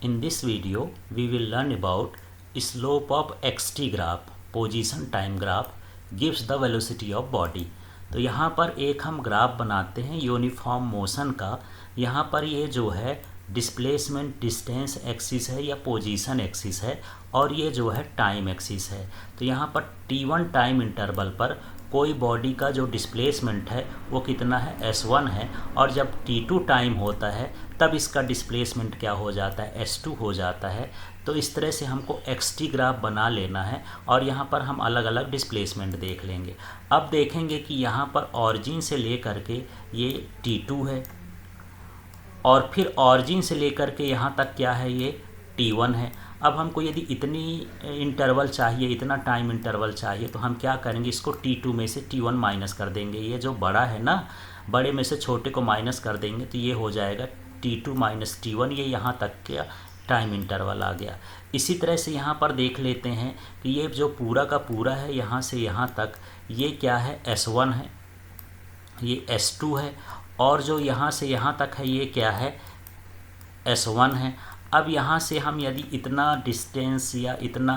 In this video, we will learn about slope of xt graph, position time graph gives the velocity of body। तो यहाँ पर एक हम graph बनाते हैं यूनिफॉर्म मोशन का। यहाँ पर ये जो है डिस्प्लेसमेंट डिस्टेंस एक्सिस है या पोजीशन एक्सिस है और ये जो है टाइम एक्सिस है। तो यहाँ पर t1 टाइम इंटरवल पर कोई बॉडी का जो डिस्प्लेसमेंट है वो कितना है, s1 है, और जब t2 टाइम होता है तब इसका डिस्प्लेसमेंट क्या हो जाता है, s2 हो जाता है। तो इस तरह से हमको xt ग्राफ बना लेना है और यहाँ पर हम अलग अलग डिस्प्लेसमेंट देख लेंगे। अब देखेंगे कि यहाँ पर ऑरिजिन से लेकर के ये t2 है और फिर ऑरिजिन से लेकर के यहाँ तक क्या है, ये t1 है। अब हमको यदि इतनी इंटरवल चाहिए, इतना टाइम इंटरवल चाहिए, तो हम क्या करेंगे, इसको t2 में से t1 माइनस कर देंगे। ये जो बड़ा है ना, बड़े में से छोटे को माइनस कर देंगे तो ये हो जाएगा t2 माइनस t1। ये यहाँ तक क्या टाइम इंटरवल आ गया। इसी तरह से यहाँ पर देख लेते हैं कि ये जो पूरा का पूरा है यहाँ से यहाँ तक, ये क्या है, s1 है, ये s2 है, और जो यहाँ से यहाँ तक है ये क्या है, s1 है। अब यहाँ से हम यदि इतना डिस्टेंस या इतना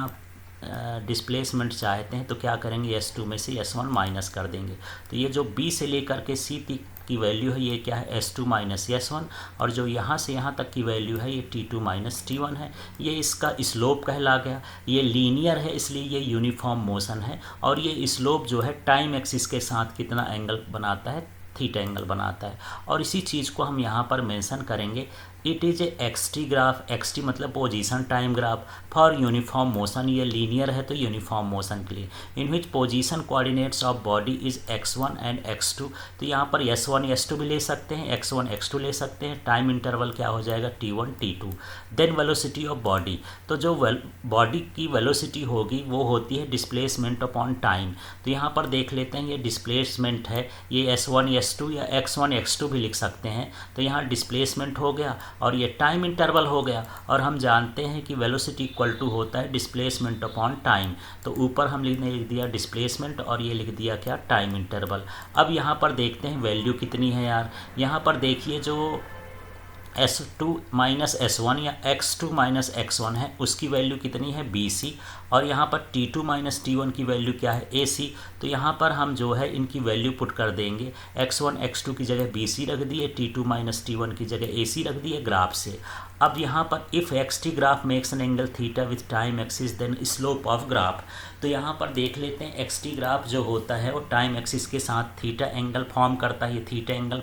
डिस्प्लेसमेंट चाहते हैं तो क्या करेंगे, s2 में से s1 माइनस कर देंगे। तो ये जो b से लेकर के c तक की वैल्यू है ये क्या है, s2 माइनस s1, और जो यहाँ से यहाँ तक की वैल्यू है ये t2 माइनस t1 है। ये इसका स्लोप कहला गया। ये लीनियर है इसलिए ये यूनिफॉर्म मोशन है, और ये स्लोप जो है टाइम एक्सिस के साथ कितना एंगल बनाता है, थीटा एंगल बनाता है। और इसी चीज़ को हम यहाँ पर मेंशन करेंगे। It is a XT graph, XT मतलब position time graph for uniform motion. ये लीनियर है तो यूनिफॉर्म मोशन के लिए। In which position coordinates of body is x1 and x2। तो यहाँ पर s1 s2 भी ले सकते हैं, x1 x2 ले सकते हैं। टाइम इंटरवल क्या हो जाएगा, t1 t2। Then velocity of body, तो जो बॉडी की वेलोसिटी होगी वो होती है डिस्प्लेसमेंट अपॉन टाइम। तो यहाँ पर देख लेते हैं, ये डिस्प्लेसमेंट है, ये s1 s2 या x1 x2 भी लिख सकते हैं। तो यहाँ डिस्प्लेसमेंट हो गया और ये टाइम इंटरवल हो गया, और हम जानते हैं कि वेलोसिटी इक्वल टू होता है डिस्प्लेसमेंट अपॉन टाइम। तो ऊपर हम लिख दिया डिस्प्लेसमेंट और ये लिख दिया क्या, टाइम इंटरवल। अब यहाँ पर देखते हैं वैल्यू कितनी है यार। यहाँ पर देखिए जो s2 माइनस s1 या x2 माइनस x1 है उसकी वैल्यू कितनी है, bc, और यहाँ पर t2 माइनस t1 की वैल्यू क्या है, ac। तो यहाँ पर हम जो है इनकी वैल्यू पुट कर देंगे। x1 x2 की जगह bc रख दिए, t2 माइनस t1 की जगह ac रख दिए ग्राफ से। अब यहाँ पर if xt graph makes an angle theta with time axis then slope of graph. तो यहाँ पर देख लेते हैं xt ग्राफ जो होता है वो टाइम एक्सिस के साथ थीटा एंगल फॉर्म करता है, ये थीटा एंगल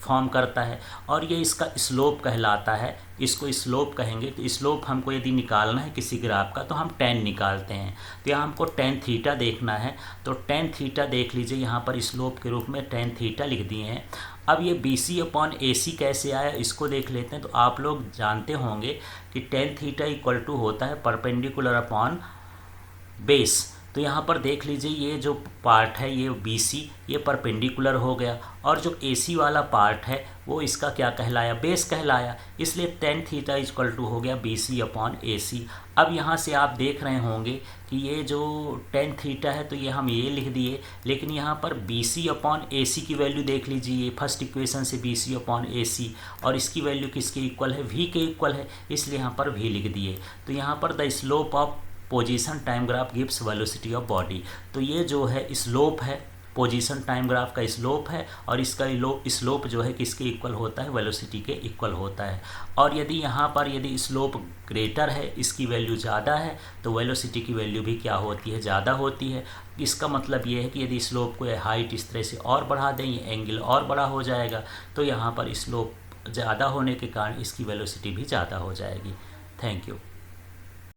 फॉर्म करता है, और ये इसका स्लोप कहलाता है। इसको स्लोप कहेंगे। तो स्लोप हमको यदि निकालना है किसी ग्राफ का तो हम tan निकालते हैं। तो यहाँ हमको tan थीटा देखना है, तो tan थीटा देख लीजिए, यहाँ पर स्लोप के रूप में tan थीटा लिख दिए हैं। अब ये BC अपॉन AC कैसे आया इसको देख लेते हैं। तो आप लोग जानते होंगे कि tan थीटा इक्वल टू होता है परपेंडिकुलर अपॉन बेस। तो यहाँ पर देख लीजिए ये जो पार्ट है ये BC, ये परपेंडिकुलर हो गया, और जो AC वाला पार्ट है वो इसका क्या कहलाया, बेस कहलाया। इसलिए tan थीटा इक्वल टू हो गया BC अपॉन AC। अब यहाँ से आप देख रहे होंगे कि ये जो tan थीटा है तो ये हम ये लिख दिए, लेकिन यहाँ पर BC अपॉन AC की वैल्यू देख लीजिए, ये फर्स्ट इक्वेशन से BC अपॉन AC, और इसकी वैल्यू किसके इक्वल है, V के इक्वल है, इसलिए यहाँ पर V लिख दिए। तो यहाँ पर the slope of position time graph gives velocity of body. तो ये जो है स्लोप है, पोजीशन टाइम ग्राफ का स्लोप है, और इसका स्लोप जो है किसके इक्वल होता है, वेलोसिटी के इक्वल होता है। और यदि यहाँ पर यदि स्लोप ग्रेटर है, इसकी वैल्यू ज़्यादा है, तो वेलोसिटी की वैल्यू भी क्या होती है, ज़्यादा होती है। इसका मतलब ये है कि यदि स्लोप को हाइट इस तरह से और बढ़ा दें, ये एंगल और बड़ा हो जाएगा, तो यहाँ पर स्लोप ज़्यादा होने के कारण इसकी वेलोसिटी भी ज़्यादा हो जाएगी। Thank you.